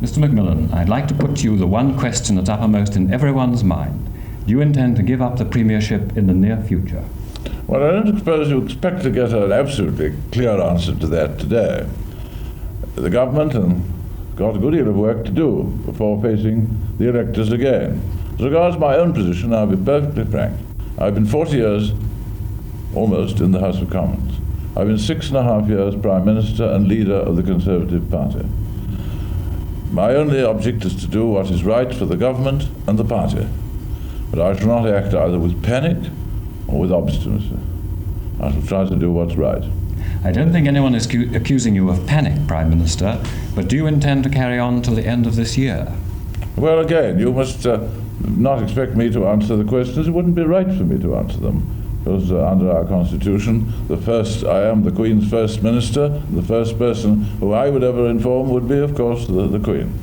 Mr. Macmillan, I'd like to put to you the one question that's uppermost in everyone's mind. Do you intend to give up the premiership in the near future? Well, I don't suppose you expect to get an absolutely clear answer to that today. The government has got a good deal of work to do before facing the electors again. As regards my own position, I'll be perfectly frank. I've been 40 years, almost, in the House of Commons. I've been 6.5 years Prime Minister and leader of the Conservative Party. My only object is to do what is right for the government and the party. But I shall not act either with panic or with obstinacy. I shall try to do what's right. I don't think anyone is accusing you of panic, Prime Minister, but do you intend to carry on till the end of this year? Well, again, you must not expect me to answer the questions. It wouldn't be right for me to answer them, because under our Constitution, I am the Queen's First Minister. The first person who I would ever inform would be, of course, the Queen.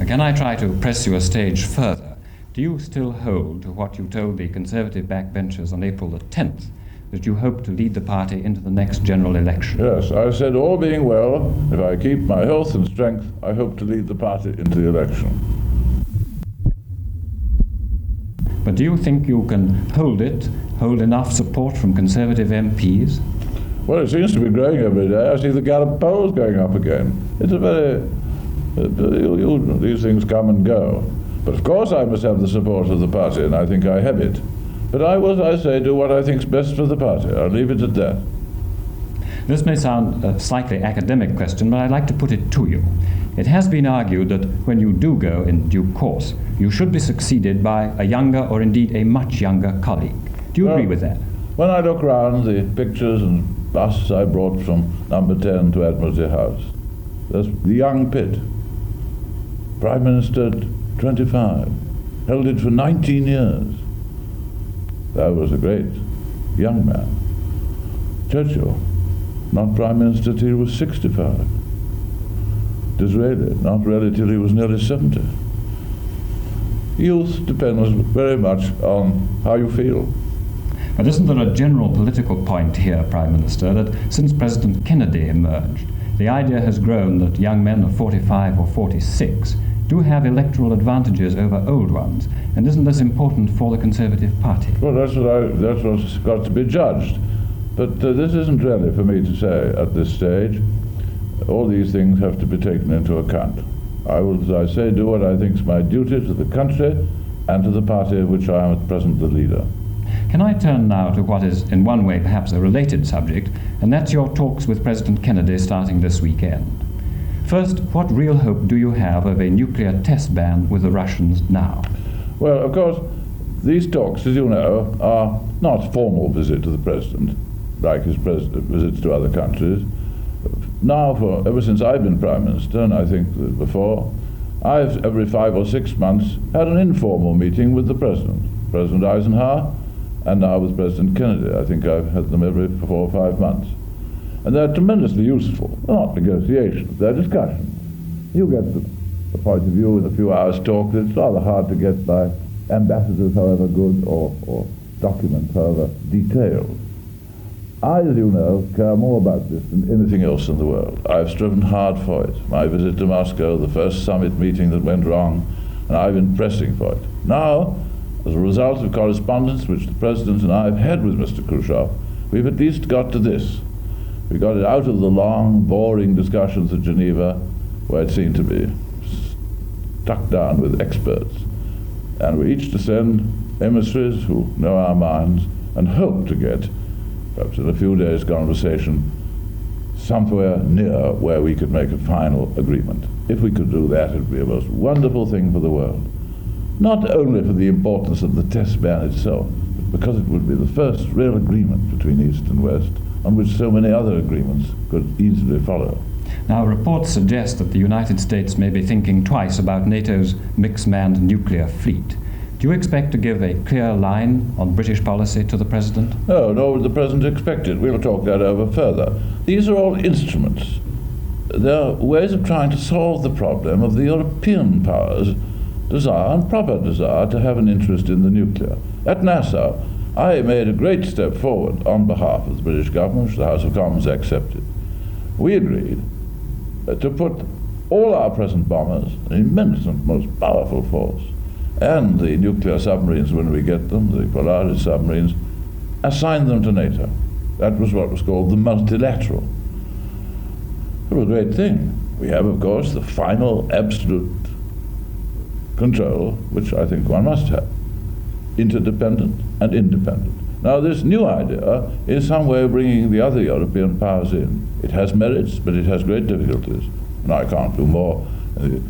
Can I try to press you a stage further? Do you still hold to what you told the Conservative backbenchers on April the 10th, that you hope to lead the party into the next general election? Yes, I said, all being well, if I keep my health and strength, I hope to lead the party into the election. But do you think you can hold enough support from Conservative MPs? Well, it seems to be growing every day. I see the Gallup polls going up again. It's a very... these things come and go. But of course I must have the support of the party, and I think I have it. But I will, as I say, do what I think is best for the party. I'll leave it at that. This may sound a slightly academic question, but I'd like to put it to you. It has been argued that when you do go in due course, you should be succeeded by a younger or indeed a much younger colleague. Do you agree with that? When I look round the pictures and busts I brought from number 10 to Admiralty House, there's the young Pitt, Prime Minister 25, held it for 19 years. That was a great young man. Churchill, not Prime Minister till he was 65. Disraeli, not really till he was nearly 70. Youth depends very much on how you feel. But isn't there a general political point here, Prime Minister, that since President Kennedy emerged, the idea has grown that young men of 45 or 46 do have electoral advantages over old ones, and isn't this important for the Conservative Party? Well, that's what's got to be judged. But this isn't really for me to say at this stage. All these things have to be taken into account. I will, as I say, do what I think is my duty to the country and to the party of which I am at present the leader. Can I turn now to what is in one way perhaps a related subject, and that's your talks with President Kennedy starting this weekend. First, what real hope do you have of a nuclear test ban with the Russians now? Well, of course, these talks, as you know, are not formal visit to the President, like his visits to other countries. Now, ever since I've been Prime Minister, and I think that before, I've every 5 or 6 months had an informal meeting with the President, President Eisenhower, and now with President Kennedy. I think I've had them every 4 or 5 months. And they're tremendously useful. They're not negotiations, they're discussions. You get the point of view in a few hours' talk that it's rather hard to get by ambassadors, however good, or documents, however detailed. I, as you know, care more about this than anything else in the world. I've striven hard for it. My visit to Moscow, the first summit meeting that went wrong, and I've been pressing for it. Now, as a result of correspondence which the President and I have had with Mr. Khrushchev, we've at least got to this. We got it out of the long, boring discussions at Geneva, where it seemed to be stuck down with experts. And we each to send emissaries who know our minds and hope to get, perhaps in a few days' conversation, somewhere near where we could make a final agreement. If we could do that, it would be a most wonderful thing for the world. Not only for the importance of the test ban itself, but because it would be the first real agreement between East and West, on which so many other agreements could easily follow. Now, reports suggest that the United States may be thinking twice about NATO's mixed-manned nuclear fleet. Do you expect to give a clear line on British policy to the President? No, nor would the President expect it. We'll talk that over further. These are all instruments. They're ways of trying to solve the problem of the European powers' desire, and proper desire, to have an interest in the nuclear. At Nassau, I made a great step forward on behalf of the British government, which the House of Commons accepted. We agreed to put all our present bombers, an immense and most powerful force, and the nuclear submarines when we get them, the Polaris submarines, assign them to NATO. That was what was called the multilateral. It was a great thing. We have, of course, the final absolute control, which I think one must have, interdependent and independent. Now, this new idea is some way of bringing the other European powers in. It has merits, but it has great difficulties. And I can't do more in the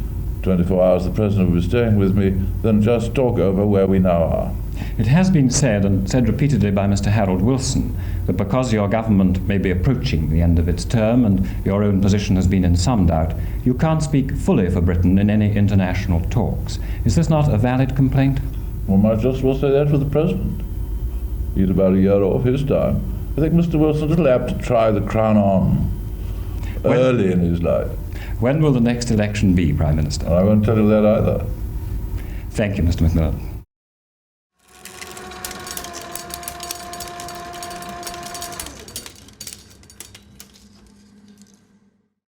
24 hours the President will be staying with me than just talk over where we now are. It has been said, and said repeatedly by Mr. Harold Wilson, that because your government may be approaching the end of its term and your own position has been in some doubt, you can't speak fully for Britain in any international talks. Is this not a valid complaint? One might just well say that for the President. He's about a year off his time. I think Mr. Wilson's a little apt to try the crown on early in his life. When will the next election be, Prime Minister? I won't tell you that either. Thank you, Mr. Macmillan.